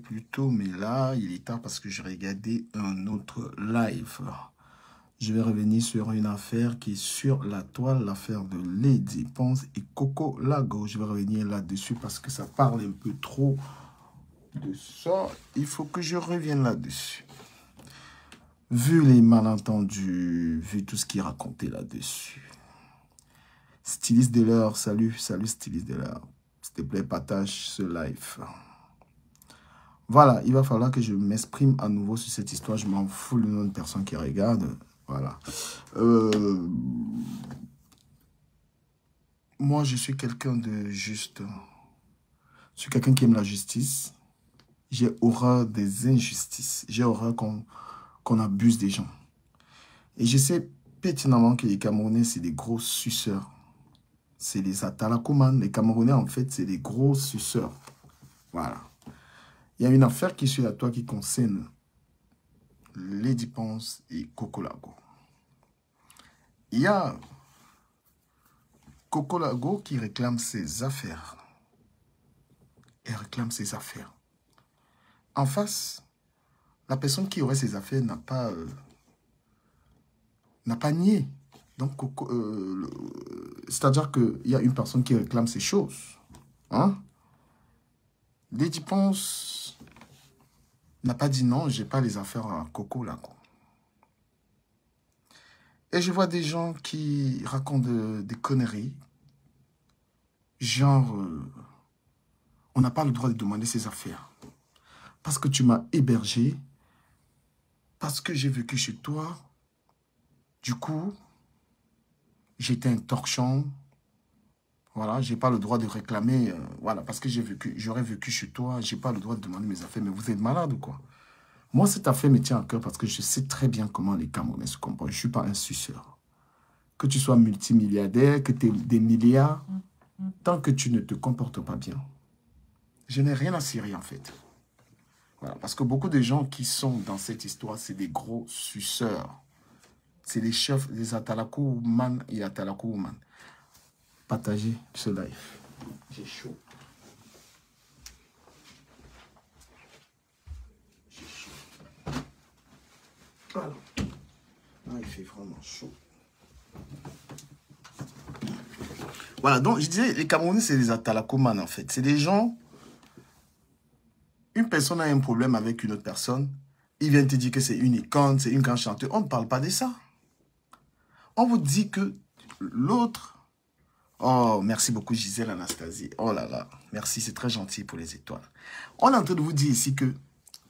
Plus tôt, mais là, il est tard parce que j'ai regardé un autre live. Je vais revenir sur une affaire qui est sur la toile, l'affaire de Lady Ponce et Coco Lago. Je vais revenir là-dessus parce que ça parle un peu trop de ça. Il faut que je revienne là-dessus. Vu les malentendus, vu tout ce qui est raconté là-dessus. Styliste de l'heure, salut styliste de l'heure. S'il te plaît, partage ce live. Voilà, il va falloir que je m'exprime à nouveau sur cette histoire. Je m'en fous le nom de personne qui regarde. Voilà. Moi, je suis quelqu'un de juste. Je suis quelqu'un qui aime la justice. J'ai horreur des injustices. J'ai horreur qu'on abuse des gens. Et je sais pertinemment que les Camerounais, c'est des gros suceurs. C'est les Atalakouman. Les Camerounais, en fait, c'est des gros suceurs. Voilà. Il y a une affaire qui est sur la toile qui concerne Lady Ponce et Coco Lago. Il y a Coco Lago qui réclame ses affaires. Elle réclame ses affaires. En face, la personne qui aurait ses affaires n'a pas nié. Donc, c'est-à-dire qu'il y a une personne qui réclame ses choses. Hein? Lady Ponce n'a pas dit non, j'ai pas les affaires à Coco Lago. Et je vois des gens qui racontent des conneries. Genre, on n'a pas le droit de demander ses affaires. Parce que tu m'as hébergé. Parce que j'ai vécu chez toi. Du coup, j'étais un torchon. Voilà, j'ai pas le droit de réclamer. Voilà, parce que j'aurais vécu chez toi. J'ai pas le droit de demander mes affaires. Mais vous êtes malade ou quoi? Moi, cette affaire me tient à cœur parce que je sais très bien comment les Camerounais se comportent. Je ne suis pas un suceur. Que tu sois multimilliardaire, que tu aies des milliards, tant que tu ne te comportes pas bien, je n'ai rien à cirer en fait. Voilà, parce que beaucoup de gens qui sont dans cette histoire, c'est des gros suceurs. C'est les chefs des Atalakou Man et Atalakou Woman. Partagez ce live. J'ai chaud. J'ai chaud. Voilà. Là, il fait vraiment chaud. Voilà, donc je disais, les Camerounais, c'est des Atalakou Man en fait. C'est des gens. Une personne a un problème avec une autre personne. Il vient te dire que c'est une icône, c'est une grande chanteuse. On ne parle pas de ça. On vous dit que l'autre... Oh, merci beaucoup Gisèle Anastasie. Oh là là, merci, c'est très gentil pour les étoiles. On est en train de vous dire ici que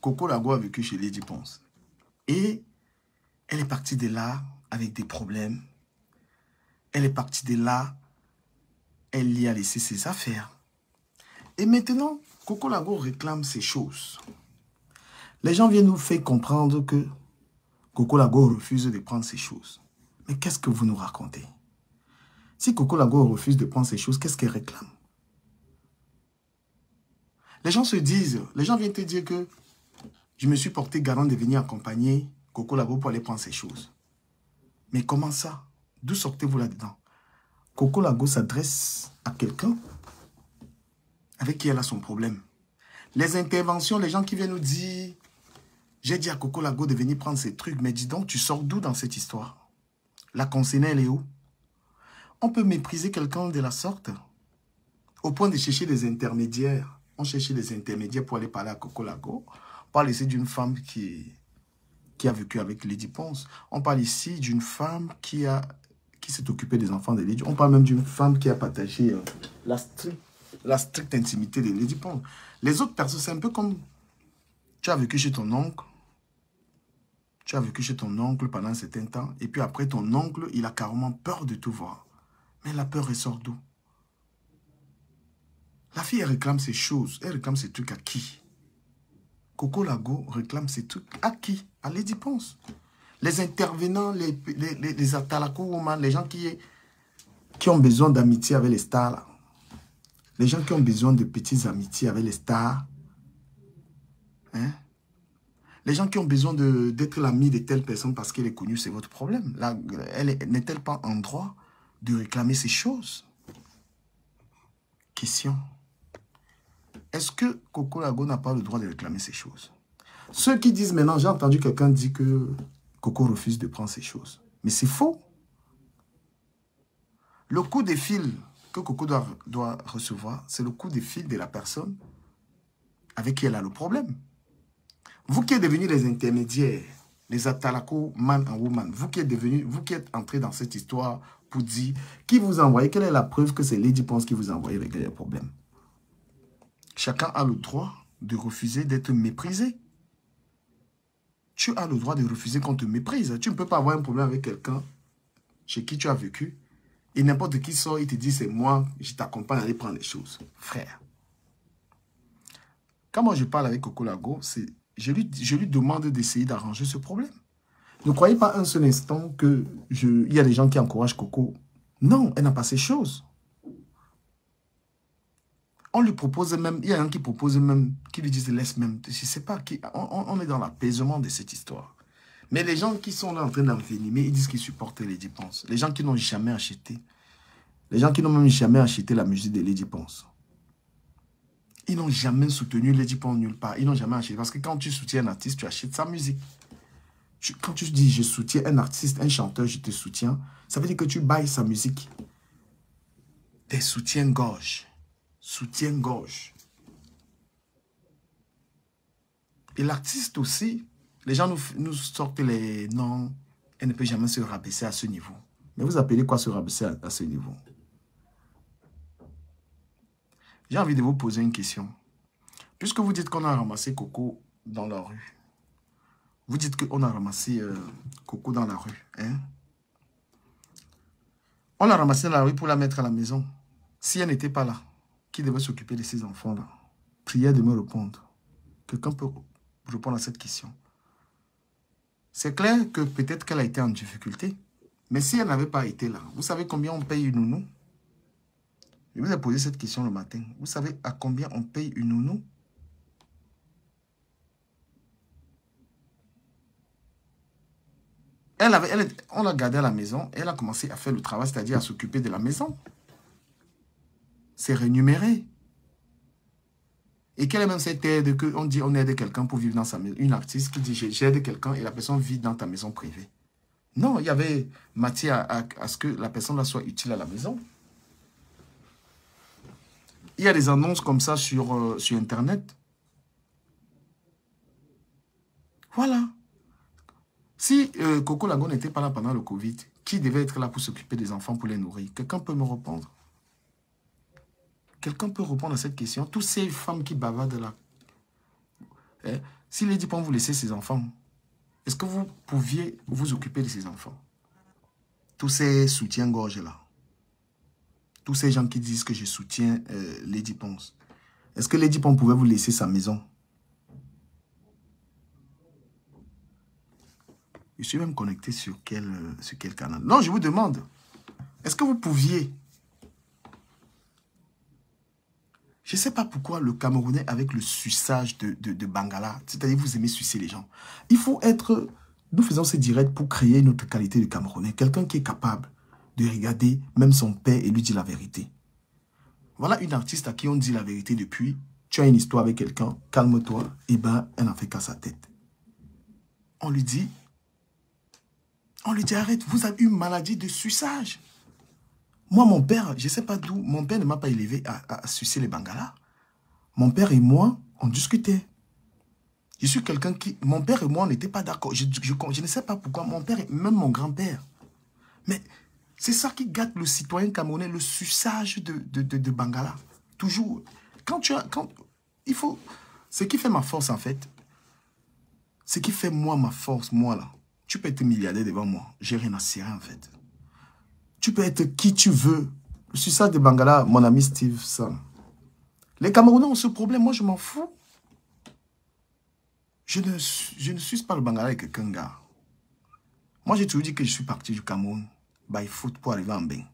Coco Lago a vécu chez Lady Ponce. Et elle est partie de là avec des problèmes. Elle est partie de là, elle y a laissé ses affaires. Et maintenant, Coco Lago réclame ses choses. Les gens viennent nous faire comprendre que Coco Lago refuse de prendre ses choses. Mais qu'est-ce que vous nous racontez? Si Coco Lago refuse de prendre ses choses, qu'est-ce qu'elle réclame? Les gens se disent, les gens viennent te dire que je me suis porté garant de venir accompagner Coco Lago pour aller prendre ses choses. Mais comment ça? D'où sortez-vous là-dedans? Coco Lago s'adresse à quelqu'un avec qui elle a son problème. Les interventions, les gens qui viennent nous dire, j'ai dit à Coco Lago de venir prendre ses trucs, mais dis donc, tu sors d'où dans cette histoire? La concernée, elle est où? On peut mépriser quelqu'un de la sorte au point de chercher des intermédiaires. On cherchait des intermédiaires pour aller parler à Coco Lago. On parle ici d'une femme qui a vécu avec Lady Ponce. On parle ici d'une femme qui s'est occupée des enfants de Lady. On parle même d'une femme qui a partagé la stricte intimité de Lady Ponce. Les autres personnes, c'est un peu comme tu as vécu chez ton oncle. Tu as vécu chez ton oncle pendant un certain temps. Et puis après, ton oncle, il a carrément peur de tout voir. Mais la peur ressort d'où? La fille, elle réclame ses choses. Elle réclame ses trucs à qui? Coco Lago réclame ses trucs à qui? À Lady Ponce. Les intervenants, les Atalakou Woman, les gens qui ont besoin d'amitié avec les stars. Là. Les gens qui ont besoin de petites amitiés avec les stars. Hein? Les gens qui ont besoin d'être l'ami de telle personne parce qu'elle est connue, c'est votre problème. Là, n'est-elle pas en droit de réclamer ces choses? Question. est-ce que Coco Lago n'a pas le droit de réclamer ces choses? Ceux qui disent maintenant, j'ai entendu quelqu'un dire que Coco refuse de prendre ces choses. Mais c'est faux. Le coup de fil que Coco doit recevoir, c'est le coup de fil de la personne avec qui elle a le problème. Vous qui êtes devenus les intermédiaires, les atalako man and woman, vous qui êtes entrés dans cette histoire pour dire qui vous a envoyé, quelle est la preuve que c'est Lady Ponce qui vous a envoyé régler les problèmes. Chacun a le droit de refuser d'être méprisé. Tu as le droit de refuser qu'on te méprise. Tu ne peux pas avoir un problème avec quelqu'un chez qui tu as vécu et n'importe qui sort et te dit c'est moi, je t'accompagne à aller prendre les choses. Frère. Quand moi je parle avec Coco Lago, je lui demande d'essayer d'arranger ce problème. Ne croyez pas un seul instant qu'il y a des gens qui encouragent Coco. Non, elle n'a pas ces choses. On lui propose même, il y a un qui propose même, qui lui disent laisse même, je ne sais pas, on est dans l'apaisement de cette histoire. Mais les gens qui sont là en train d'envenimer, ils disent qu'ils supportent Lady Ponce. Les gens qui n'ont jamais acheté, les gens qui n'ont même jamais acheté la musique de Lady Ponce. Ils n'ont jamais soutenu Lady Ponce nulle part. Ils n'ont jamais acheté. Parce que quand tu soutiens un artiste, tu achètes sa musique. Quand tu dis je soutiens un artiste, un chanteur, je te soutiens, ça veut dire que tu bailles sa musique. Des soutiens-gorge. Soutien-gorge. Et l'artiste aussi, les gens nous sortent les noms. Elle ne peut jamais se rabaisser à ce niveau. Mais vous appelez quoi se rabaisser à ce niveau? J'ai envie de vous poser une question. Puisque vous dites qu'on a ramassé Coco dans la rue, vous dites qu'on a ramassé Coco dans la rue. Hein? On l'a ramassée dans la rue pour la mettre à la maison. Si elle n'était pas là, qui devait s'occuper de ces enfants-là? Prière de me répondre. Quelqu'un peut répondre à cette question. C'est clair que peut-être qu'elle a été en difficulté. Mais si elle n'avait pas été là, vous savez combien on paye une nounou? Je vous ai posé cette question le matin. Vous savez à combien on paye une nounou? On l'a gardée à la maison. Elle a commencé à faire le travail, c'est-à-dire à s'occuper de la maison. C'est rémunéré. Et quelle est même cette aide qu'on dit on aide quelqu'un pour vivre dans sa maison? Une artiste qui dit j'aide quelqu'un et la personne vit dans ta maison privée. Non, il y avait matière à ce que la personne là soit utile à la maison. Il y a des annonces comme ça sur Internet. Voilà. Si Coco Lago n'était pas là pendant le Covid, qui devait être là pour s'occuper des enfants, pour les nourrir? Quelqu'un peut me répondre? Quelqu'un peut répondre à cette question? Toutes ces femmes qui bavardent là. Eh, si Lady Ponce vous laissez ses enfants, est-ce que vous pouviez vous occuper de ces enfants? Tous ces soutiens-gorge là. Tous ces gens qui disent que je soutiens Lady Ponce. Est-ce que Lady Ponce pouvait vous laisser sa maison? Je suis même connecté sur quel canal? Non, je vous demande. Est-ce que vous pouviez? Je ne sais pas pourquoi le Camerounais avec le suçage de Bangala, c'est-à-dire vous aimez sucer les gens. Il faut être... Nous faisons ces directs pour créer une autre qualité de Camerounais. Quelqu'un qui est capable de regarder même son père et lui dire la vérité. Voilà une artiste à qui on dit la vérité depuis. Tu as une histoire avec quelqu'un, calme-toi. Eh bien, elle n'en fait qu'à sa tête. On lui dit, arrête, vous avez une maladie de suçage. Moi, mon père, je ne sais pas d'où, mon père ne m'a pas élevé à sucer les Bangalas. Mon père et moi, on discutait. Je suis quelqu'un qui... Mon père et moi, on n'était pas d'accord. Je ne sais pas pourquoi. Mon père, même mon grand-père. Mais c'est ça qui gâte le citoyen camerounais, le suçage de Bangala. Toujours. Il faut... Ce qui fait ma force, en fait, ce qui fait moi ma force, moi, là, tu peux être milliardaire devant moi. J'ai rien à cirer, en fait. Tu peux être qui tu veux. Le suçage de Bangala, mon ami Steve Sam. Les Camerounais ont ce problème. Moi, je m'en fous. Je ne suce pas le Bangala avec quelqu'un, gars. Moi, j'ai toujours dit que je suis parti du Cameroun by foot pour arriver en Bénin.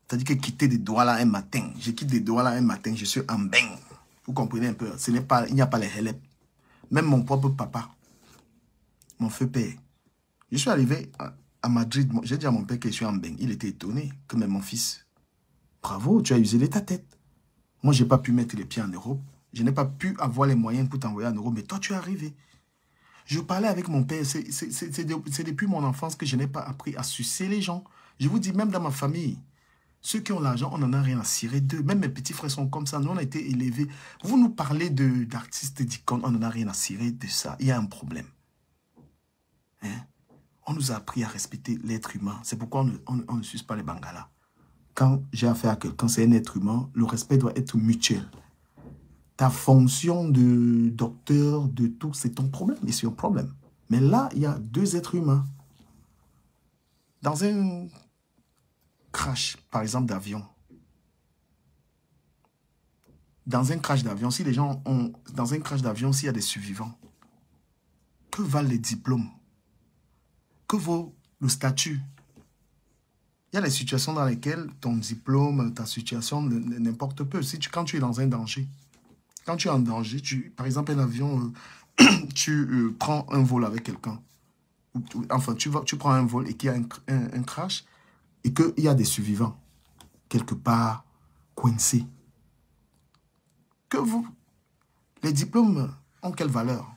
C'est-à-dire que quitter des Douala un matin, je quitte des Douala un matin, je suis en Bénin. Vous comprenez un peu? Il n'y a pas les helep. Même mon propre papa, mon feu père. Je suis arrivé à Madrid. J'ai dit à mon père que je suis en Bénin. Il était étonné que même mon fils. Bravo, tu as usé de ta tête. Moi, je n'ai pas pu mettre les pieds en Europe. Je n'ai pas pu avoir les moyens pour t'envoyer en Europe. Mais toi, tu es arrivé. Je parlais avec mon père. C'est depuis mon enfance que je n'ai pas appris à sucer les gens. Je vous dis, même dans ma famille, ceux qui ont l'argent, on n'en a rien à cirer d'eux. Même mes petits frères sont comme ça. Nous, on a été élevés. Vous nous parlez d'artistes, d'icônes, on n'en a rien à cirer de ça. Il y a un problème. Hein? On nous a appris à respecter l'être humain. C'est pourquoi on ne suce pas les bangalas. Quand j'ai affaire à quelqu'un, c'est un être humain, le respect doit être mutuel. Ta fonction de docteur, de tout, c'est ton problème et c'est un problème. Mais là, il y a deux êtres humains. Dans un crash, par exemple, d'avion. Dans un crash d'avion, si les gens ont... Dans un crash d'avion, s'il y a des survivants, que valent les diplômes? Que vaut le statut? Il y a des situations dans lesquelles ton diplôme, ta situation n'importe peu. Quand tu es dans un danger, quand tu es en danger, par exemple un avion, tu prends un vol avec quelqu'un. Enfin, tu prends un vol et qu'il y a un crash et qu'il y a des survivants quelque part coincés. Les diplômes ont quelle valeur?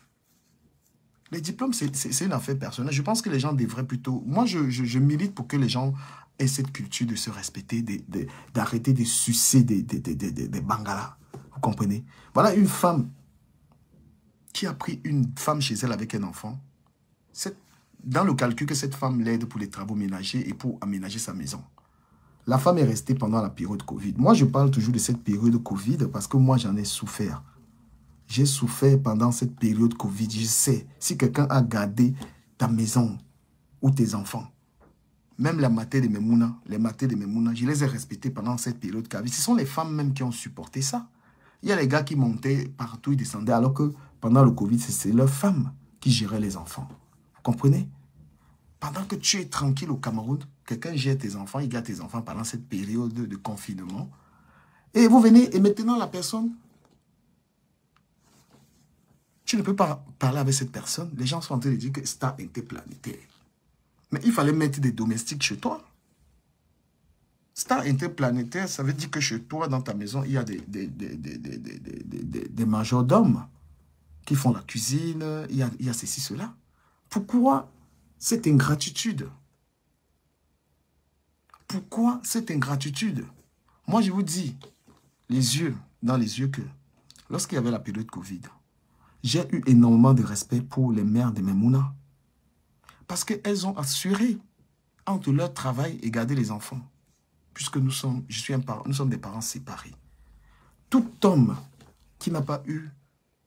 Les diplômes, c'est une affaire personnelle. Je pense que les gens devraient plutôt... Moi, je milite pour que les gens aient cette culture de se respecter, d'arrêter de sucer des bangalas. Vous comprenez? Voilà une femme qui a pris une femme chez elle avec un enfant. Dans le calcul que cette femme l'aide pour les travaux ménagers et pour aménager sa maison. La femme est restée pendant la période Covid. Moi, je parle toujours de cette période Covid parce que moi, j'en ai souffert. J'ai souffert pendant cette période Covid. Je sais, si quelqu'un a gardé ta maison ou tes enfants, même la maté de Memouna, je les ai respectés pendant cette période Covid. Ce sont les femmes même qui ont supporté ça. Il y a les gars qui montaient partout, ils descendaient, alors que pendant le Covid, c'est leurs femmes qui géraient les enfants. Vous comprenez? Pendant que tu es tranquille au Cameroun, quelqu'un gère tes enfants, il garde tes enfants pendant cette période de confinement. Et vous venez, et maintenant la personne... Tu ne peux pas parler avec cette personne. Les gens sont en train de dire que star interplanétaire. Mais il fallait mettre des domestiques chez toi. Star interplanétaire, ça veut dire que chez toi, dans ta maison, il y a des majordomes qui font la cuisine. Il y a ceci, cela. Pourquoi cette ingratitude? Pourquoi cette ingratitude? Moi, je vous dis, dans les yeux que, lorsqu'il y avait la période Covid, j'ai eu énormément de respect pour les mères de Memouna. Parce qu'elles ont assuré entre leur travail et garder les enfants. Puisque nous sommes des parents séparés. Tout homme qui n'a pas eu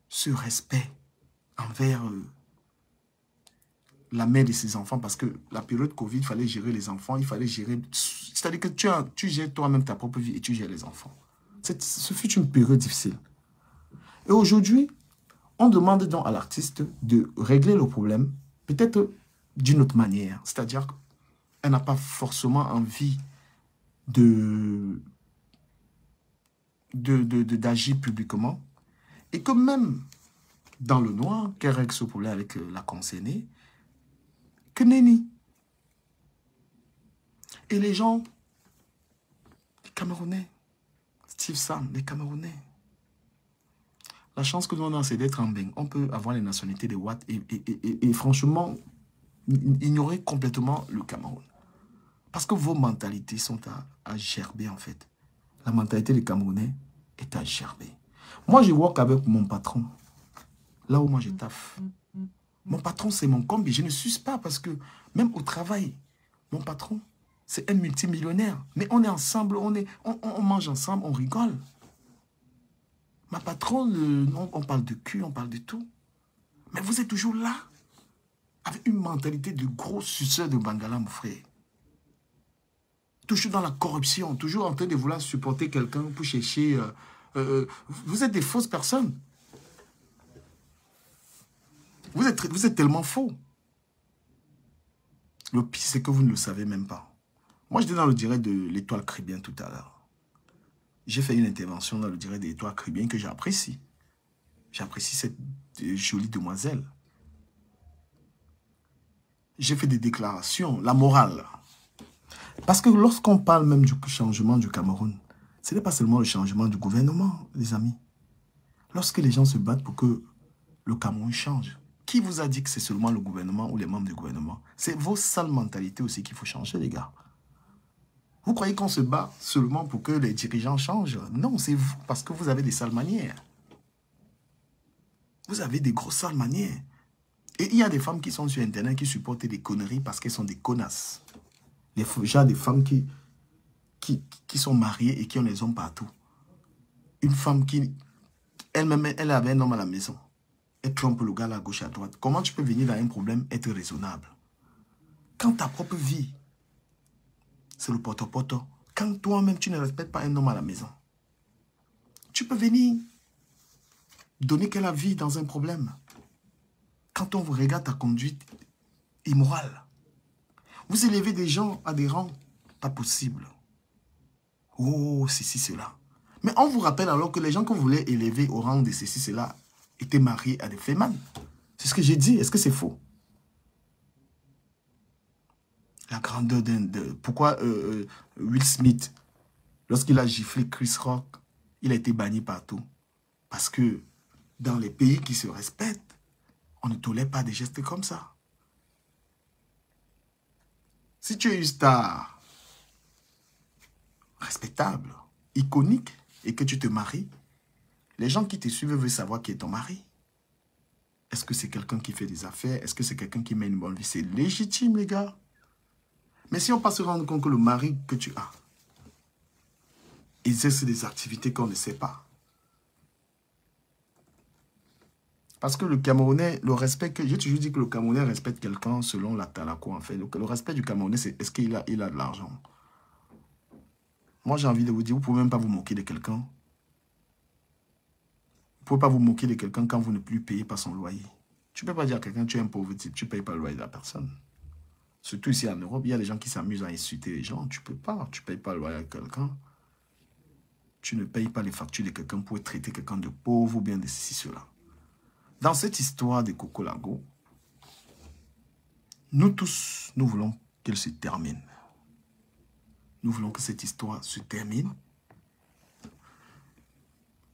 ce respect envers la mère de ses enfants, parce que la période Covid, il fallait gérer les enfants, il fallait gérer... C'est-à-dire que tu gères toi-même ta propre vie et tu gères les enfants. Ce fut une période difficile. Et aujourd'hui, on demande donc à l'artiste de régler le problème, peut-être d'une autre manière. C'est-à-dire qu'elle n'a pas forcément envie d'agir publiquement. Et que même dans le noir, qu'elle règle ce problème avec la concernée, que nenni. Et les gens, les Camerounais, Steve Sam, les Camerounais, la chance que nous avons, c'est d'être en bain. On peut avoir les nationalités de Watt et franchement, ignorer complètement le Cameroun. Parce que vos mentalités sont à gerber en fait. La mentalité des Camerounais est à gerber. Moi, je work avec mon patron. Là où moi, je taffe. Mon patron, c'est mon combi. Je ne suce pas parce que même au travail, mon patron, c'est un multimillionnaire. Mais on est ensemble, on mange ensemble, on rigole. Ma patronne, on parle de cul, on parle de tout. Mais vous êtes toujours là, avec une mentalité de gros suceur de Bangala, mon frère. Toujours dans la corruption, toujours en train de vouloir supporter quelqu'un pour chercher... vous êtes des fausses personnes. Vous êtes tellement faux. Le pire, c'est que vous ne le savez même pas. Moi, j'étais dans le direct de l'Étoile Caribéenne tout à l'heure. J'ai fait une intervention dans le direct de l'Étoile Caribéenne que j'apprécie. J'apprécie cette jolie demoiselle. J'ai fait des déclarations, la morale. Parce que lorsqu'on parle même du changement du Cameroun, Ce n'est pas seulement le changement du gouvernement, les amis. Lorsque les gens se battent pour que le Cameroun change, qui vous a dit que c'est seulement le gouvernement ou les membres du gouvernement? C'est vos sales mentalités aussi qu'il faut changer, les gars. Vous croyez qu'on se bat seulement pour que les dirigeants changent? Non, c'est vous, parce que vous avez des sales manières. Vous avez des grosses sales manières. Et il y a des femmes qui sont sur Internet qui supportent des conneries parce qu'elles sont des connasses. Genre des femmes qui sont mariées et qui ont les hommes partout. Une femme qui, elle-même, elle avait un homme à la maison. Elle trompe le gars là, à gauche et à droite. Comment tu peux venir dans un problème être raisonnable? Quand ta propre vie, c'est le poto-poto. Quand toi-même, tu ne respectes pas un homme à la maison, tu peux venir donner que la vie dans un problème. Quand on vous regarde ta conduite immorale, vous élevez des gens à des rangs pas possibles. Oh, ceci, cela. Mais on vous rappelle alors que les gens que vous voulez élever au rang de ceci, cela, étaient mariés à des fémans. C'est ce que j'ai dit. Est-ce que c'est faux? La grandeur pourquoi Will Smith, lorsqu'il a giflé Chris Rock, il a été banni partout? Parce que dans les pays qui se respectent, on ne tolère pas des gestes comme ça. Si tu es une star respectable, iconique, et que tu te maries, les gens qui te suivent veulent savoir qui est ton mari. Est-ce que c'est quelqu'un qui fait des affaires? Est-ce que c'est quelqu'un qui mène une bonne vie? C'est légitime, les gars. Mais si on passe se rendre compte que le mari que tu as exerce des activités qu'on ne sait pas. Parce que le Camerounais, le respect que... J'ai toujours dit que le Camerounais respecte quelqu'un selon la Talako, en fait. Le respect du Camerounais, c'est est-ce qu'il a de l'argent? Moi, j'ai envie de vous dire, vous ne pouvez même pas vous moquer de quelqu'un. Vous ne pouvez pas vous moquer de quelqu'un quand vous ne plus payez pas son loyer. Tu ne peux pas dire à quelqu'un, tu es un pauvre type, tu ne payes pas le loyer de la personne. Surtout ici en Europe, il y a des gens qui s'amusent à insulter les gens. Tu ne peux pas, tu ne payes pas le loyer à quelqu'un. Tu ne payes pas les factures de quelqu'un pour traiter quelqu'un de pauvre ou bien de ceci, cela. Dans cette histoire de Coco Lago, nous tous, nous voulons qu'elle se termine. Nous voulons que cette histoire se termine.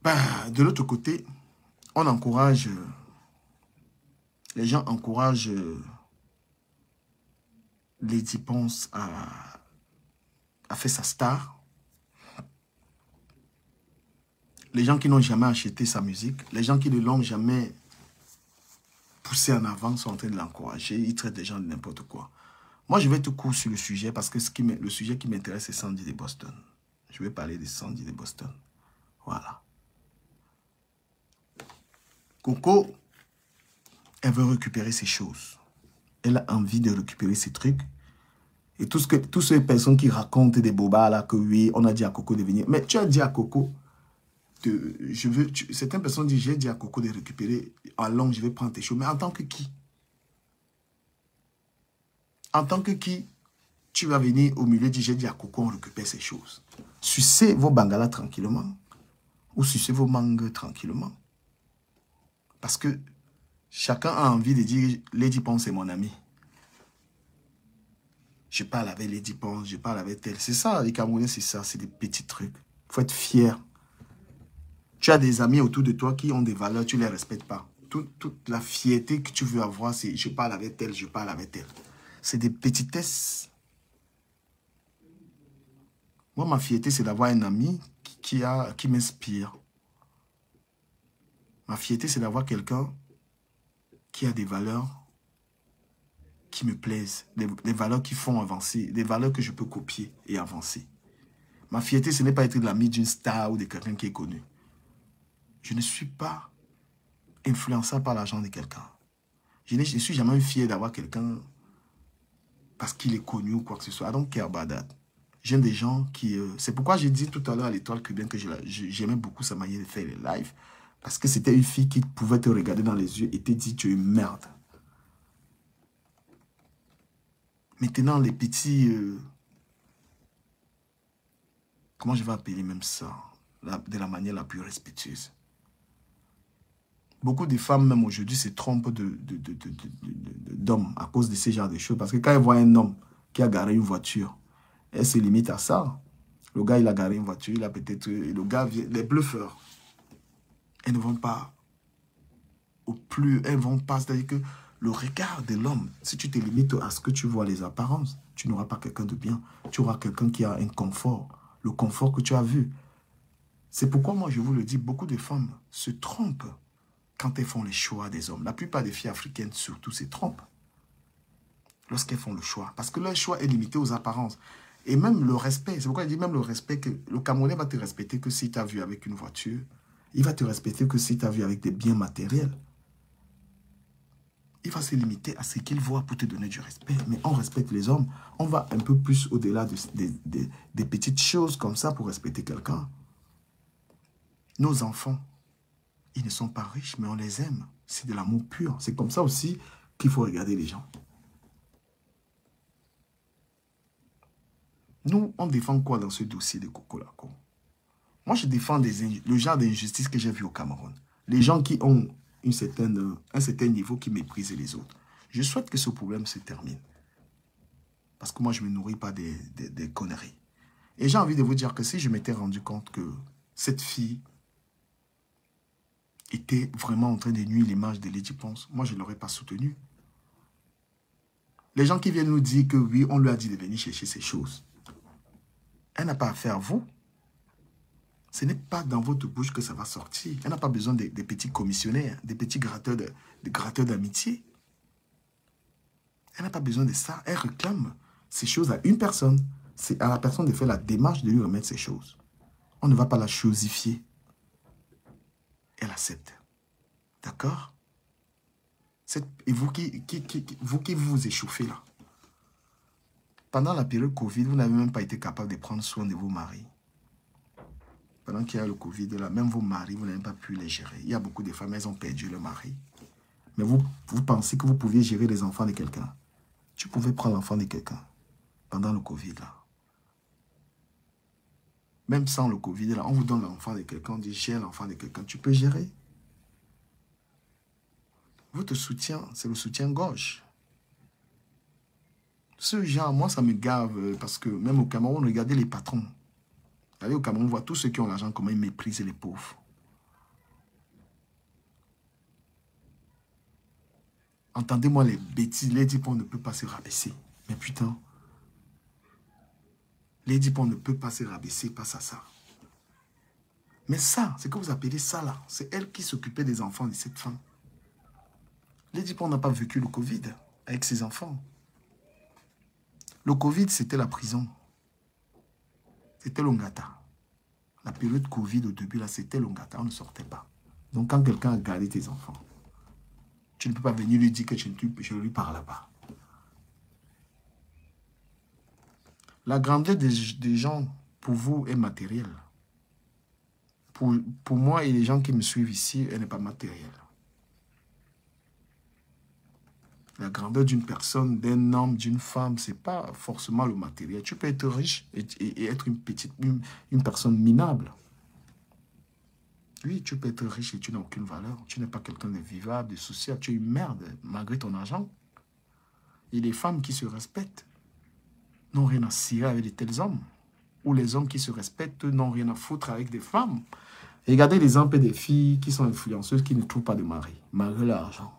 De l'autre côté, on encourage, les gens encouragent Lady Ponce à faire sa star. Les gens qui n'ont jamais acheté sa musique, les gens qui ne l'ont jamais poussé en avant sont en train de l'encourager. Ils traitent les gens de n'importe quoi. Moi, je vais te court sur le sujet parce que le sujet qui m'intéresse, c'est Sandy de Boston. Je vais parler de Sandy de Boston. Voilà. Coco, elle veut récupérer ses choses. Elle a envie de récupérer ses trucs. Et toutes ces personnes qui racontent des bobas là, que oui, on a dit à Coco de venir. Mais tu as dit à Coco, certaines personnes disent, j'ai dit à Coco de récupérer, allons, je vais prendre tes choses. Mais en tant que qui? En tant que qui, tu vas venir au milieu, dire, j'ai dit à Coco, on récupère ces choses. Sucez vos bangalas tranquillement. Ou sucez vos mangues tranquillement. Parce que chacun a envie de dire, Lady Ponce est mon ami. Je parle avec Lady Ponce, je parle avec elle. C'est ça, les Camerounais, c'est ça, c'est des petits trucs. Il faut être fier. Tu as des amis autour de toi qui ont des valeurs, tu ne les respectes pas. Toute la fierté que tu veux avoir, c'est je parle avec elle, je parle avec elle. C'est des petitesses. Moi, ma fierté, c'est d'avoir un ami qui m'inspire. Ma fierté, c'est d'avoir quelqu'un qui a des valeurs qui me plaisent, des valeurs qui font avancer, des valeurs que je peux copier et avancer. Ma fierté, ce n'est pas être l'ami d'une star ou de quelqu'un qui est connu. Je ne suis pas influençable par l'argent de quelqu'un. Je ne suis jamais fier d'avoir quelqu'un parce qu'il est connu ou quoi que ce soit. I don't care about that. J'aime des gens qui... c'est pourquoi j'ai dit tout à l'heure à l'Étoile Cubaine que j'aimais beaucoup sa manière de faire les lives. Parce que c'était une fille qui pouvait te regarder dans les yeux et te dire tu es une merde. Maintenant, les petits... comment je vais appeler même ça? De la manière la plus respectueuse. Beaucoup de femmes, même aujourd'hui, se trompent d'hommes à cause de ce genre de choses. Parce que quand elles voient un homme qui a garé une voiture, elles se limitent à ça. Le gars, il a garé une voiture, il a peut-être... Le gars, les bluffeurs, elles ne vont pas au plus... Elles vont pas... C'est-à-dire que le regard de l'homme, si tu te limites à ce que tu vois, les apparences, tu n'auras pas quelqu'un de bien. Tu auras quelqu'un qui a un confort. Le confort que tu as vu. C'est pourquoi moi, je vous le dis, beaucoup de femmes se trompent quand elles font les choix des hommes. La plupart des filles africaines, surtout, se trompent lorsqu'elles font le choix. Parce que leur choix est limité aux apparences. Et même le respect, c'est pourquoi je dis même le respect, que le Camerounais va te respecter que si tu as vu avec une voiture. Il va te respecter que si tu as vu avec des biens matériels. Il va se limiter à ce qu'il voit pour te donner du respect. Mais on respecte les hommes. On va un peu plus au-delà des petites choses comme ça pour respecter quelqu'un. Nos enfants, ils ne sont pas riches, mais on les aime. C'est de l'amour pur. C'est comme ça aussi qu'il faut regarder les gens. Nous, on défend quoi dans ce dossier de Coco Lako? Moi, je défends le genre d'injustice que j'ai vu au Cameroun. Les gens qui ont un certain niveau qui méprisent les autres. Je souhaite que ce problème se termine. Parce que moi, je ne me nourris pas des conneries. Et j'ai envie de vous dire que si je m'étais rendu compte que cette fille était vraiment en train de nuire l'image de Lady Ponce, moi, je ne l'aurais pas soutenue. Les gens qui viennent nous dire que oui, on lui a dit de venir chercher ces choses. Elle n'a pas affaire à vous. Ce n'est pas dans votre bouche que ça va sortir. Elle n'a pas besoin des petits commissionnaires, des petits gratteurs d'amitié. Elle n'a pas besoin de ça. Elle réclame ces choses à une personne. C'est à la personne de faire la démarche de lui remettre ces choses. On ne va pas la chosifier. Elle accepte. D'accord? Et vous qui vous échauffez là. Pendant la période Covid, vous n'avez même pas été capable de prendre soin de vos maris. Pendant qu'il y a le Covid, là, même vos maris, vous n'avez pas pu les gérer. Il y a beaucoup de femmes, elles ont perdu leur mari. Mais vous pensez que vous pouviez gérer les enfants de quelqu'un. Tu pouvais prendre l'enfant de quelqu'un pendant le Covid, là. Même sans le Covid, là, on vous donne l'enfant de quelqu'un, on dit, gère l'enfant de quelqu'un. Tu peux gérer. Votre soutien, c'est le soutien gauche. Ce genre, moi, ça me gave parce que même au Cameroun, regardez les patrons. Allez au Cameroun, on voit tous ceux qui ont l'argent, comment ils méprisent les pauvres. Entendez-moi les bêtises, Lady Ponce ne peut pas se rabaisser. Mais putain, Lady Ponce ne peut pas se rabaisser face à ça. Mais ça, c'est que vous appelez ça là, c'est elle qui s'occupait des enfants de cette femme. Lady Ponce n'a pas vécu le Covid avec ses enfants. Le Covid, c'était la prison. C'était l'Ongata. La période Covid au début, là, c'était l'Ongata. On ne sortait pas. Donc, quand quelqu'un a gardé tes enfants, tu ne peux pas venir lui dire que je ne lui parle pas. La grandeur des gens, pour vous, est matérielle. Pour moi et les gens qui me suivent ici, elle n'est pas matérielle. La grandeur d'une personne, d'un homme, d'une femme, ce n'est pas forcément le matériel. Tu peux être riche et être une personne minable. Oui, tu peux être riche et tu n'as aucune valeur. Tu n'es pas quelqu'un de vivable, de social. Tu es une merde malgré ton argent. Et les femmes qui se respectent n'ont rien à cirer avec de tels hommes. Ou les hommes qui se respectent n'ont rien à foutre avec des femmes. Et regardez l'exemple des filles qui sont influenceuses qui ne trouvent pas de mari, malgré l'argent.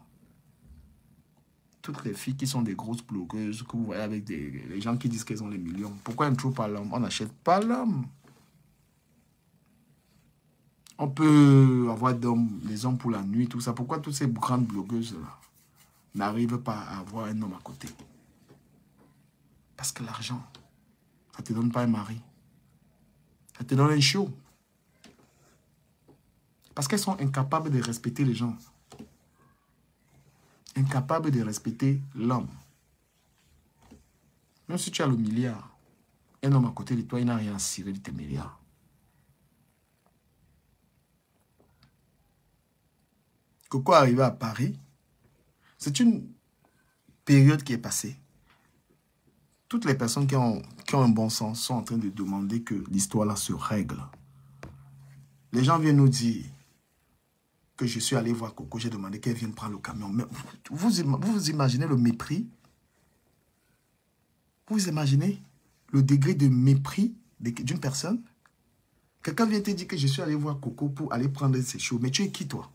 Toutes les filles qui sont des grosses blogueuses, que vous voyez avec les gens qui disent qu'elles ont les millions. Pourquoi elles ne trouvent pas l'homme? On n'achète pas l'homme. On peut avoir les hommes pour la nuit, tout ça. Pourquoi toutes ces grandes blogueuses-là n'arrivent pas à avoir un homme à côté? Parce que l'argent, ça ne te donne pas un mari. Ça te donne un show. Parce qu'elles sont incapables de respecter les gens. Incapables de respecter l'homme. Même si tu as le milliard, un homme à côté de toi, il n'a rien à cirer de tes milliards. Coco est arrivé à Paris. C'est une période qui est passée. Toutes les personnes qui ont un bon sens sont en train de demander que l'histoire là se règle. Les gens viennent nous dire que je suis allé voir Coco, j'ai demandé qu'elle vienne prendre le camion. Mais vous imaginez le mépris? Vous imaginez le degré de mépris d'une personne. Quelqu'un vient te dire que je suis allé voir Coco pour aller prendre ses choses. Mais tu es qui, toi?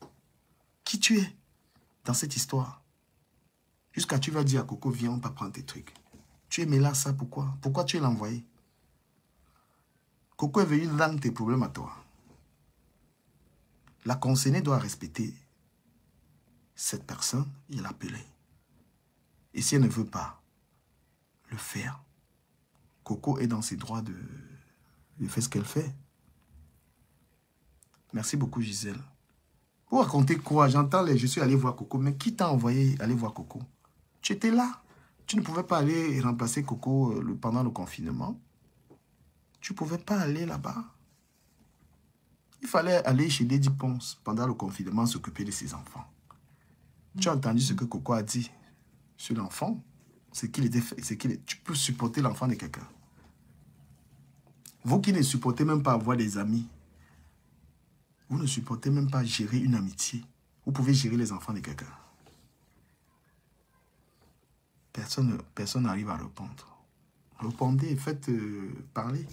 Qui tu es dans cette histoire? Jusqu'à tu vas dire à Coco, viens, on va prendre tes trucs. Tu es mêlé ça, pourquoi? Pourquoi tu l'as envoyé? Coco est venu dans tes problèmes à toi. La concernée doit respecter cette personne et l'appeler. Et si elle ne veut pas le faire, Coco est dans ses droits de faire ce qu'elle fait. Merci beaucoup, Gisèle. Vous racontez quoi? J'entends je suis allé voir Coco. Mais qui t'a envoyé aller voir Coco? Tu étais là. Tu ne pouvais pas aller remplacer Coco pendant le confinement. Tu ne pouvais pas aller là-bas. Il fallait aller chez Lady Ponce pendant le confinement s'occuper de ses enfants. Tu as entendu ce que Coco a dit sur l'enfant? Tu peux supporter l'enfant de quelqu'un. Vous qui ne supportez même pas avoir des amis, vous ne supportez même pas gérer une amitié. Vous pouvez gérer les enfants de quelqu'un. Personne n'arrive à répondre. Répondez, faites parler.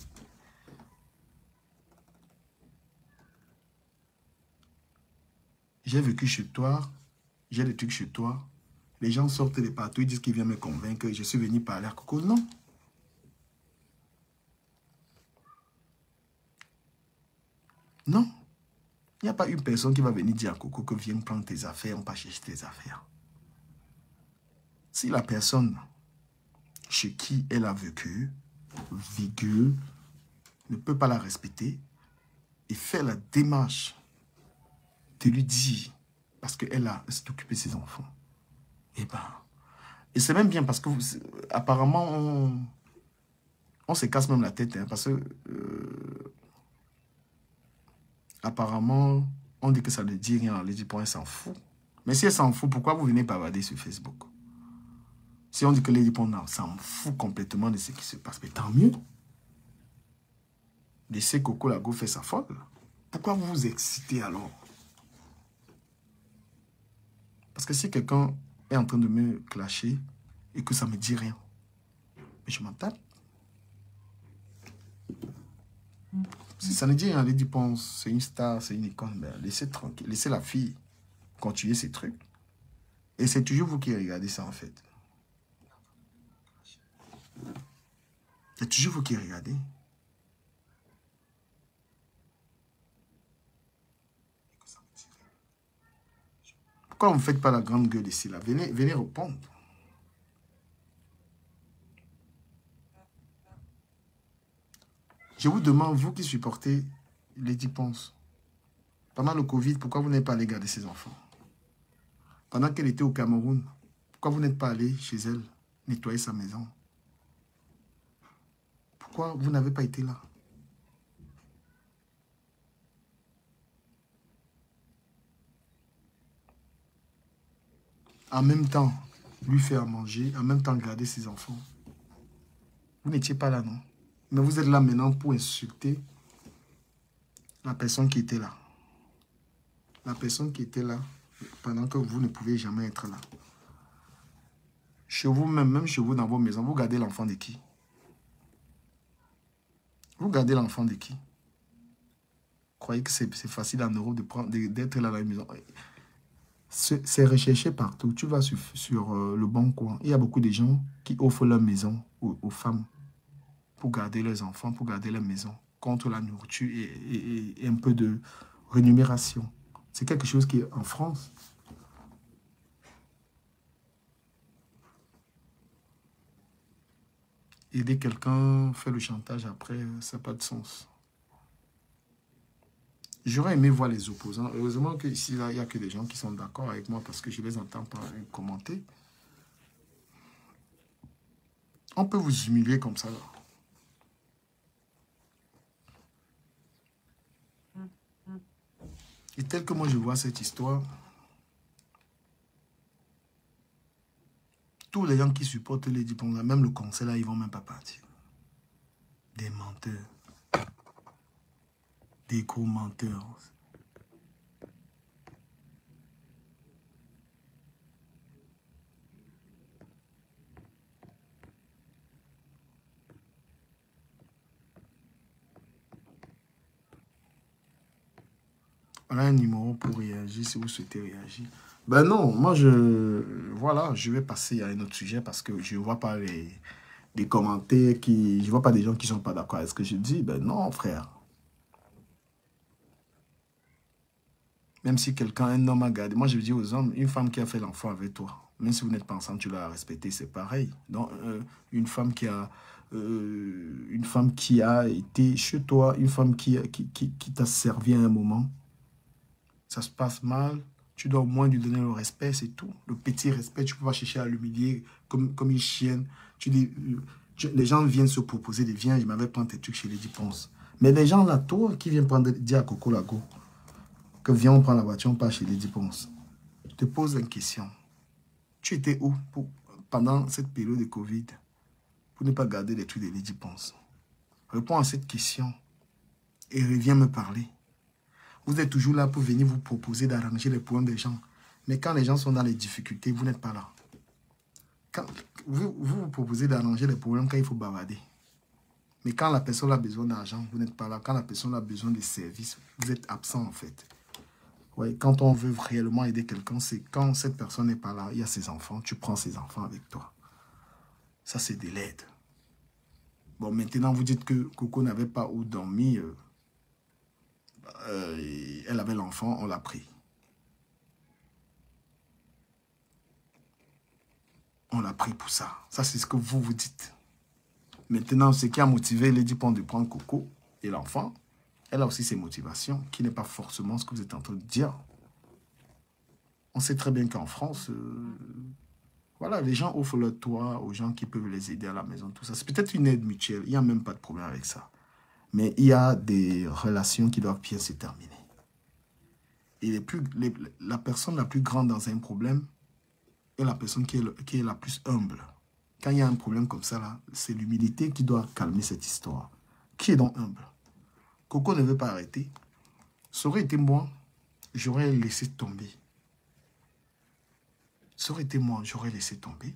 J'ai vécu chez toi, j'ai des trucs chez toi. Les gens sortent de partout, ils disent qu'ils viennent me convaincre. Je suis venu parler à Coco. Non. Non. Il n'y a pas une personne qui va venir dire à Coco que viens prendre tes affaires, on va chercher tes affaires. Si la personne chez qui elle a vécu, ne peut pas la respecter et faire la démarche de lui dire, parce qu'elle s'est occupée de ses enfants. Et c'est même bien parce que apparemment on se casse même la tête, hein, parce que apparemment on dit que ça ne dit rien, on dit pour elle s'en fout. Mais si elle s'en fout, pourquoi vous venez bavarder sur Facebook? Si on dit que Lady Pond s'en fout complètement de ce qui se passe, mais tant mieux. Laissez Coco Lago faire sa folle. Pourquoi vous vous excitez alors? Parce que si quelqu'un est en train de me clasher et que ça ne me dit rien, mais je m'en tape. Si ça ne dit rien, Lady Pond, c'est une star, c'est une icône, ben laissez tranquille, laissez la fille continuer ses trucs. Et c'est toujours vous qui regardez ça en fait. C'est toujours vous qui regardez. Pourquoi vous ne faites pas la grande gueule ici là? Venez répondre. Je vous demande, vous qui supportez Lady Ponce, pendant le Covid, pourquoi vous n'êtes pas allé garder ses enfants? Pendant qu'elle était au Cameroun, pourquoi vous n'êtes pas allé chez elle nettoyer sa maison? Pourquoi vous n'avez pas été là? En même temps, lui faire à manger, en même temps garder ses enfants. Vous n'étiez pas là, non? Mais vous êtes là maintenant pour insulter la personne qui était là. La personne qui était là pendant que vous ne pouvez jamais être là. Chez vous-même, même chez vous dans vos maisons, vous gardez l'enfant de qui? Vous gardez l'enfant de qui? Croyez que c'est facile en Europe d'être là dans la maison. C'est recherché partout. Tu vas sur le bon coin. Il y a beaucoup de gens qui offrent leur maison aux femmes pour garder leurs enfants, pour garder leur maison, contre la nourriture et un peu de rémunération. C'est quelque chose qui est en France. Aider quelqu'un, faire le chantage après, ça n'a pas de sens. J'aurais aimé voir les opposants. Heureusement qu'ici, il n'y a que des gens qui sont d'accord avec moi parce que je les entends pas commenter. On peut vous humilier comme ça, là. Et tel que moi je vois cette histoire, tous les gens qui supportent les diplômes, même le conseil là, ils ne vont même pas partir. Des menteurs. Des gros menteurs. Voilà un numéro pour réagir si vous souhaitez réagir. Ben non, moi voilà, je vais passer à un autre sujet parce que je ne vois pas les commentaires qui... Je vois pas des gens qui ne sont pas d'accord avec ce que je dis. Ben non, frère. Même si quelqu'un, un homme a gardé... Moi, je dis aux hommes, une femme qui a fait l'enfant avec toi, même si vous n'êtes pas ensemble, tu l'as respecté, c'est pareil. Donc, une femme qui a... une femme qui a été chez toi, une femme qui t'a servi à un moment, ça se passe mal, tu dois au moins lui donner le respect, c'est tout. Le petit respect, tu ne peux pas chercher à l'humilier comme une chienne. Tu dis, les gens viennent se proposer des viens, je m'avais pris tes trucs chez Lady Ponce. Mais les gens là, toi, qui viennent prendre, dire à Coco Lago, que viens, on prend la voiture, on part chez Lady Ponce. Je te pose une question. Tu étais où pendant cette période de Covid pour ne pas garder les trucs de Lady Ponce? Réponds à cette question et reviens me parler. Vous êtes toujours là pour venir vous proposer d'arranger les problèmes des gens. Mais quand les gens sont dans les difficultés, vous n'êtes pas là. Quand vous proposez d'arranger les problèmes quand il faut bavarder. Mais quand la personne a besoin d'argent, vous n'êtes pas là. Quand la personne a besoin de services, vous êtes absent en fait. Ouais, quand on veut réellement aider quelqu'un, c'est quand cette personne n'est pas là, il y a ses enfants, tu prends ses enfants avec toi. Ça, c'est de l'aide. Bon, maintenant, vous dites que Coco n'avait pas où dormir. Elle avait l'enfant, on l'a pris. On l'a pris pour ça. Ça, c'est ce que vous vous dites. Maintenant, ce qui a motivé Lady Ponce de prendre Coco et l'enfant, elle a aussi ses motivations, qui n'est pas forcément ce que vous êtes en train de dire. On sait très bien qu'en France, voilà, les gens offrent leur toit aux gens qui peuvent les aider à la maison, tout ça. C'est peut-être une aide mutuelle, il n'y a même pas de problème avec ça. Mais il y a des relations qui doivent bien se terminer. Et la personne la plus grande dans un problème est la personne qui est la plus humble. Quand il y a un problème comme ça, là, c'est l'humilité qui doit calmer cette histoire. Qui est donc humble? Coco ne veut pas arrêter. Ça aurait été moi, j'aurais laissé tomber. Ça aurait été moi, j'aurais laissé tomber.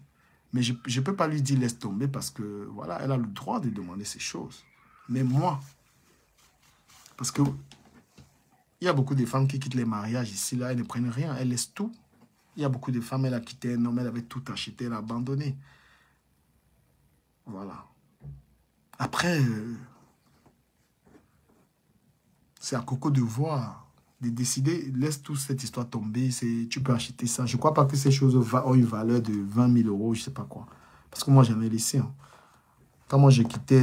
Mais je ne peux pas lui dire laisse tomber parce que, voilà, elle a le droit de demander ces choses. Mais moi, parce que il y a beaucoup de femmes qui quittent les mariages ici, là, elles ne prennent rien, elles laissent tout. Il y a beaucoup de femmes, elle a quitté un homme, elle avait tout acheté, elle a abandonné. Voilà. Après, c'est à Coco de voir, de décider, laisse toute cette histoire tomber, tu peux acheter ça. Je ne crois pas que ces choses ont une valeur de 20 000 euros, je ne sais pas quoi. Parce que moi, j'en ai laissé. Hein. Quand moi, j'ai quitté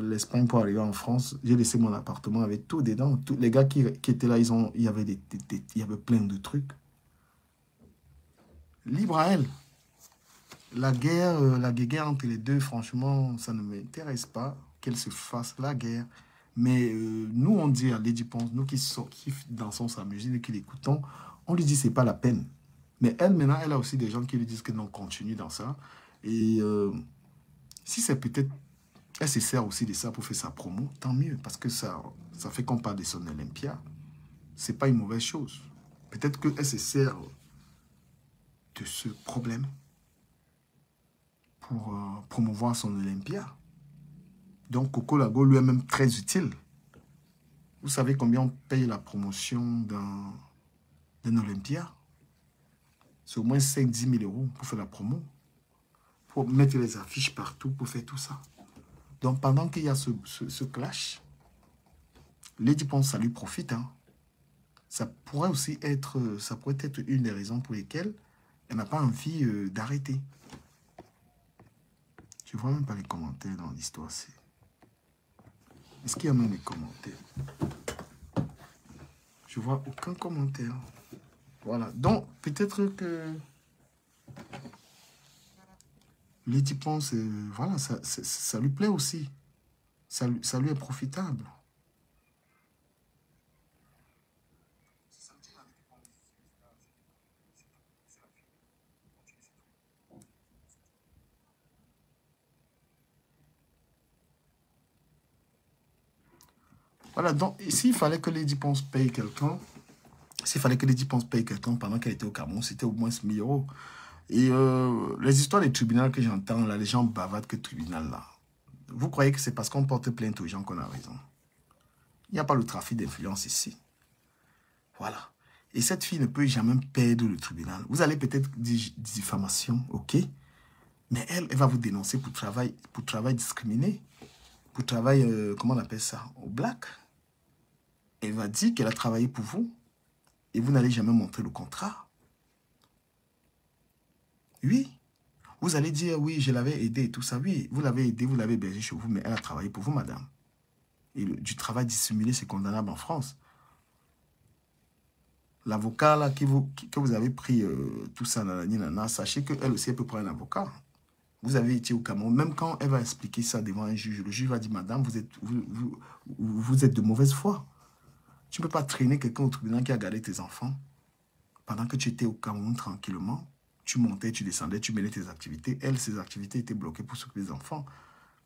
l'Espagne pour arriver en France, j'ai laissé mon appartement avec tout dedans. Tous les gars qui étaient là, il y avait plein de trucs. Libre à elle. La guerre entre les deux, franchement, ça ne m'intéresse pas qu'elle se fasse la guerre. Mais nous, on dit à Lady Ponce, nous qui dansons sa musique et qui l'écoutons, on lui dit c'est pas la peine. Mais elle, maintenant, elle a aussi des gens qui lui disent que non, continue dans ça. Et si c'est peut-être, elle se sert aussi de ça pour faire sa promo, tant mieux. Parce que ça fait qu'on parle de son Olympia. C'est pas une mauvaise chose. Peut-être qu'elle se sert de ce problème pour promouvoir son Olympia. Donc, Coco Lago lui est même très utile. Vous savez combien on paye la promotion d'un Olympia? C'est au moins 5-10 000 euros pour faire la promo. Pour mettre les affiches partout, pour faire tout ça. Donc, pendant qu'il y a ce clash, Lady Ponce, ça lui profite. Hein. Ça pourrait aussi être, une des raisons pour lesquelles elle n'a pas envie d'arrêter. Je ne vois même pas les commentaires dans l'histoire. Est-ce qu'il y a même des commentaires? Je ne vois aucun commentaire. Voilà. Donc, peut-être que Lady Ponce, voilà, ça lui plaît aussi. Ça lui est profitable. Voilà, donc s'il fallait que Lady Ponce paye quelqu'un, pendant qu'elle était au Cameroun, c'était au moins 1 000 euros. Et les histoires des tribunaux que j'entends, là, les gens bavardent que tribunal là. Vous croyez que c'est parce qu'on porte plainte aux gens qu'on a raison? Il n'y a pas le trafic d'influence ici. Voilà. Et cette fille ne peut jamais perdre le tribunal. Vous allez peut-être dire diffamation, ok? Mais elle va vous dénoncer pour travail discriminé, pour travail, comment on appelle ça, au black. Elle va dire qu'elle a travaillé pour vous et vous n'allez jamais montrer le contrat. Oui. Vous allez dire, oui, je l'avais aidé et tout ça. Oui, vous l'avez aidé, vous l'avez hébergé chez vous, mais elle a travaillé pour vous, madame. Et du travail dissimulé, c'est condamnable en France. L'avocat là que vous avez pris tout ça, nanana, sachez qu'elle aussi, elle peut prendre un avocat. Vous avez été au Cameroun, même quand elle va expliquer ça devant un juge, le juge va dire, madame, vous êtes de mauvaise foi. Tu ne peux pas traîner quelqu'un au tribunal qui a gardé tes enfants pendant que tu étais au Cameroun tranquillement. Tu montais, tu descendais, tu menais tes activités. Elle, ses activités étaient bloquées pour s'occuper des enfants.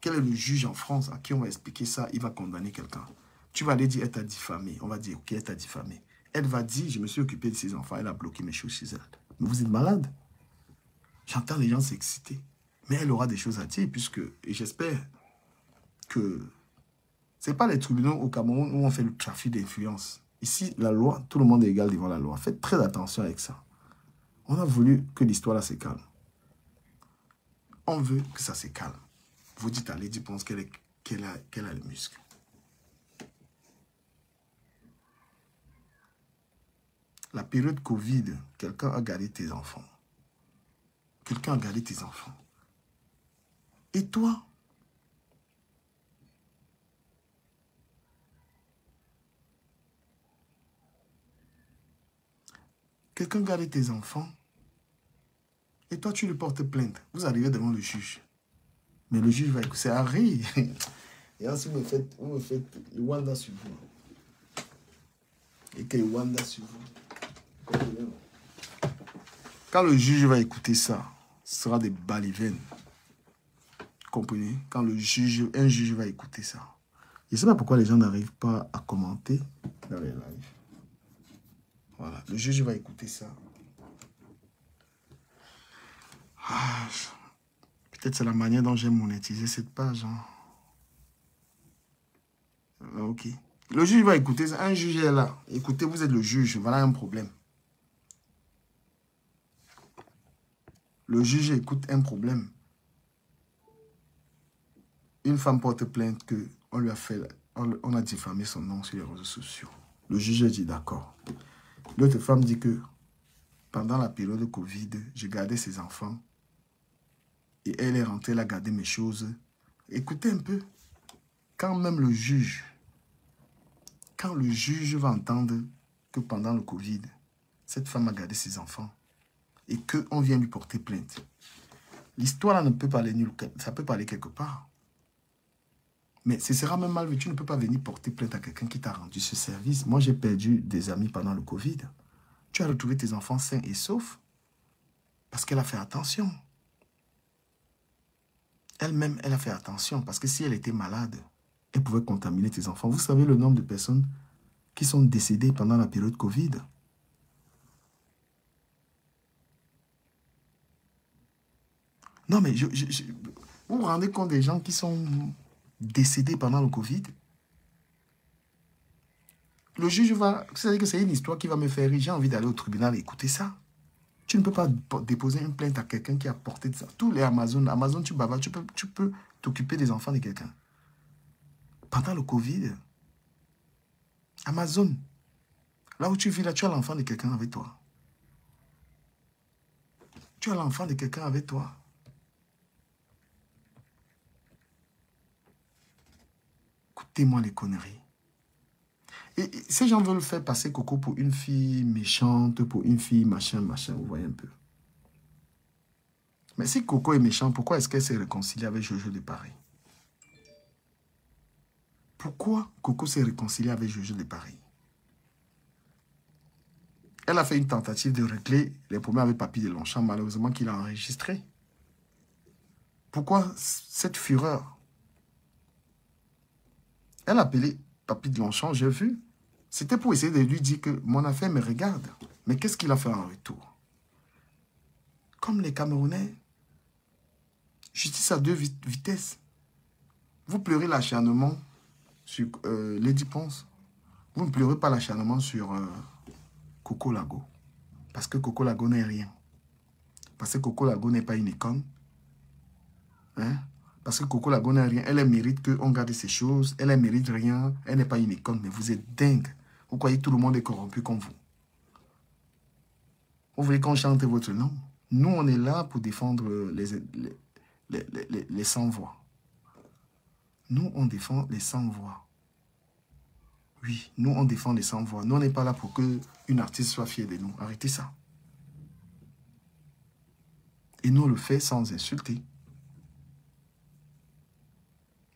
Quel est le juge en France à qui on va expliquer ça? Il va condamner quelqu'un. Tu vas aller dire, elle t'a diffamé. On va dire, ok, elle t'a diffamé. Elle va dire, je me suis occupé de ses enfants, elle a bloqué mes choses chez elle. Mais vous êtes malade. J'entends les gens s'exciter. Mais elle aura des choses à dire, puisque, et j'espère que ce n'est pas les tribunaux au Cameroun où on fait le trafic d'influence. Ici, la loi, tout le monde est égal devant la loi. Faites très attention avec ça. On a voulu que l'histoire là se calme. On veut que ça se calme. Vous dites à Lady Ponce qu'elle a le muscle. La période Covid, quelqu'un a gardé tes enfants. Quelqu'un a gardé tes enfants. Et toi? Quelqu'un garde tes enfants. Et toi, tu lui portes plainte. Vous arrivez devant le juge. Mais le juge va écouter. C'est Harry. Et ensuite, vous me faites le Wanda sur vous. Et que le Wanda sur vous. Quand le juge va écouter ça, ce sera des balivernes. Comprenez? Quand un juge va écouter ça. Je ne sais pas pourquoi les gens n'arrivent pas à commenter dans les lives. Voilà, le juge va écouter ça. Ah, peut-être c'est la manière dont j'ai monétisé cette page. Hein. Ok. Le juge va écouter ça. Un juge est là. Écoutez, vous êtes le juge. Voilà un problème. Le juge écoute un problème. Une femme porte plainte que on a diffamé son nom sur les réseaux sociaux. Le juge dit d'accord. L'autre femme dit que pendant la période de Covid, j'ai gardé ses enfants et elle est rentrée, elle a gardé mes choses. Écoutez un peu. Quand même le juge va entendre que pendant le Covid, cette femme a gardé ses enfants et qu'on vient lui porter plainte, l'histoire là ne peut pas aller nulle part, ça peut pas aller quelque part. Mais ce sera même mal vu. Tu ne peux pas venir porter plainte à quelqu'un qui t'a rendu ce service. Moi, j'ai perdu des amis pendant le Covid. Tu as retrouvé tes enfants sains et saufs parce qu'elle a fait attention. Elle-même, elle a fait attention parce que si elle était malade, elle pouvait contaminer tes enfants. Vous savez le nombre de personnes qui sont décédées pendant la période Covid? Non, mais vous vous rendez compte des gens qui sont décédés pendant le Covid? Le juge va... C'est-à-dire que c'est une histoire qui va me faire rire. J'ai envie d'aller au tribunal et écouter ça. Tu ne peux pas déposer une plainte à quelqu'un qui a porté ça. Tous les Amazon, tu bavardes, tu peux t'occuper des enfants de quelqu'un. Pendant le Covid, Amazon, là où tu vis, là, tu as l'enfant de quelqu'un avec toi. Tu as l'enfant de quelqu'un avec toi. Écoutez-moi les conneries. Et ces gens veulent faire passer Coco pour une fille méchante, pour une fille machin, vous voyez un peu. Mais si Coco est méchante, pourquoi est-ce qu'elle s'est réconciliée avec Jojo de Paris? Pourquoi Coco s'est réconciliée avec Jojo de Paris? Elle a fait une tentative de régler les problèmes avec Papy de Longchamp, malheureusement qu'il a enregistré. Pourquoi cette fureur? Elle a appelé Papy de Longchamp, j'ai vu. C'était pour essayer de lui dire que mon affaire me regarde. Mais qu'est-ce qu'il a fait en retour? Comme les Camerounais, justice à deux vitesses. Vous pleurez l'acharnement sur Lady Ponce. Vous ne pleurez pas l'acharnement sur Coco Lago. Parce que Coco Lago n'est rien. Parce que Coco Lago n'est pas une icône. Hein? Parce que Coco Lago n'est rien. Elle mérite qu'on garde ces choses. Elle mérite rien. Elle n'est pas une icône. Mais vous êtes dingue. Vous croyez que tout le monde est corrompu comme vous. Vous voulez qu'on chante votre nom? Nous, on est là pour défendre les sans-voix. Nous, on défend les sans-voix. Oui, nous, on défend les sans-voix. Nous, on n'est pas là pour qu'une artiste soit fière de nous. Arrêtez ça. Et nous, on le fait sans insulter.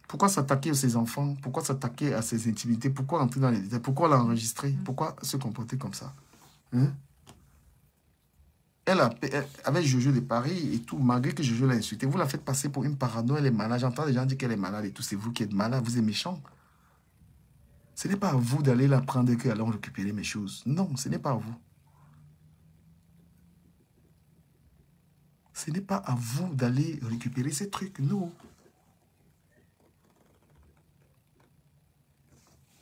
Pourquoi s'attaquer à ses enfants? Pourquoi s'attaquer à ses intimités? Pourquoi entrer dans les détails? Pourquoi l'enregistrer? Pourquoi se comporter comme ça? Hein? Elle avec Jojo de Paris et tout, malgré que Jojo l'a insulté, vous la faites passer pour une parano, elle est malade. J'entends les gens dire qu'elle est malade et tout. C'est vous qui êtes malade, vous êtes méchant. Ce n'est pas à vous d'aller la prendre et qu'elle allons récupérer mes choses. Non, ce n'est pas à vous. Ce n'est pas à vous d'aller récupérer ces trucs, non.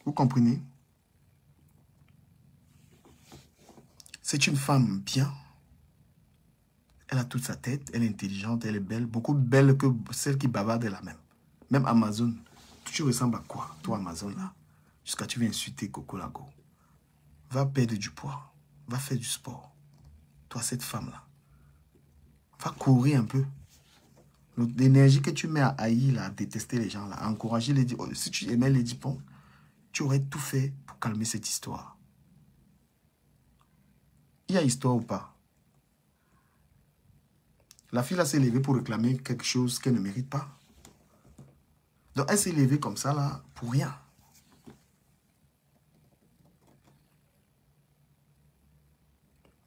Vous comprenez? C'est une femme bien. Elle a toute sa tête, elle est intelligente, elle est belle. Beaucoup belle que celle qui bavarde est la même. Même Amazon. Tu ressembles à quoi, toi Amazon là? Jusqu'à tu viens insulter Coco Lago. Va perdre du poids. Va faire du sport. Toi, cette femme-là. Va courir un peu. L'énergie que tu mets à haïr, là, à détester les gens, là, à encourager les... Si tu aimais les Dipons, tu aurais tout fait pour calmer cette histoire. Il y a histoire ou pas? La fille là s'est levée pour réclamer quelque chose qu'elle ne mérite pas. Donc elle s'est levée comme ça là pour rien.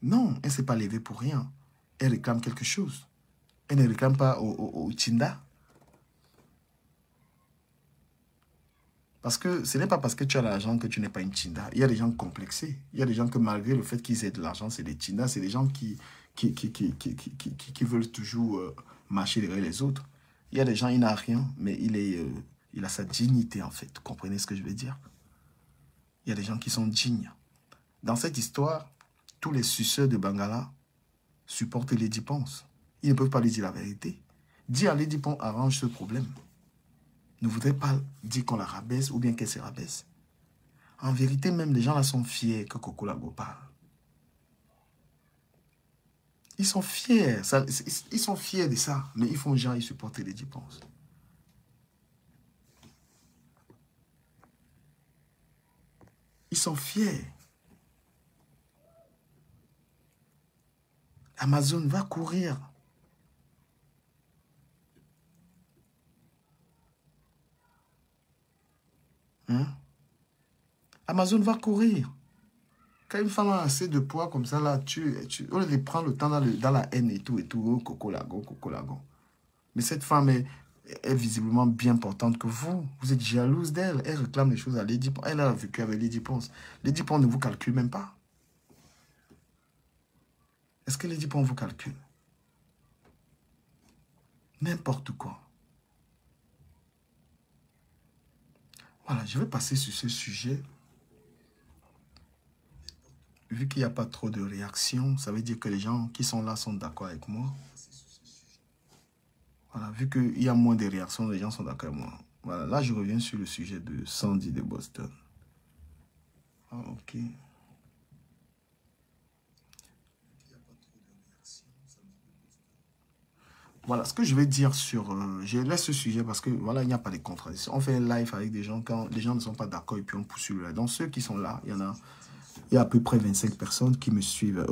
Non, elle ne s'est pas levée pour rien. Elle réclame quelque chose. Elle ne réclame pas au Chinda. Parce que ce n'est pas parce que tu as l'argent que tu n'es pas une Chinda. Il y a des gens complexés. Il y a des gens que malgré le fait qu'ils aient de l'argent, c'est des Chindas. C'est des gens qui veulent toujours marcher derrière les autres. Il y a des gens, il n'a rien, mais il a sa dignité en fait. Vous comprenez ce que je veux dire? Il y a des gens qui sont dignes. Dans cette histoire, tous les suceurs de Bangala supportent Lady Ponce. Ils ne peuvent pas lui dire la vérité. Dis à Lady Ponce, arrange ce problème. Ne voudrait pas dire qu'on la rabaisse ou bien qu'elle se rabaisse. En vérité, même les gens là sont fiers que Coco Lago parle. Ils sont fiers. Ils sont fiers de ça. Mais ils font genre, ils supportent Lady Ponce. Ils sont fiers. Amazon va courir. Hein? Amazon va courir. Quand une femme a assez de poids comme ça, là, on lui prend le temps dans la haine et tout, oh, Coco Lago, Coco Lago. Mais cette femme est visiblement bien portante que vous. Vous êtes jalouse d'elle. Elle réclame des choses à Lady Ponce. Elle a vécu avec Lady Ponce. Lady Ponce ne vous calcule même pas. Est-ce que Lady Ponce vous calcule? N'importe quoi. Voilà, je vais passer sur ce sujet. Vu qu'il n'y a pas trop de réactions, ça veut dire que les gens qui sont là sont d'accord avec moi. Voilà, vu qu'il y a moins de réactions, les gens sont d'accord avec moi. Voilà, là je reviens sur le sujet de Sandy de Boston. Ah, ok. Voilà, ce que je vais dire sur... je laisse ce sujet parce que, voilà, il n'y a pas de contradictions. On fait un live avec des gens quand les gens ne sont pas d'accord et puis on pousse sur le live. Donc, ceux qui sont là, il y a à peu près 25 personnes qui me suivent.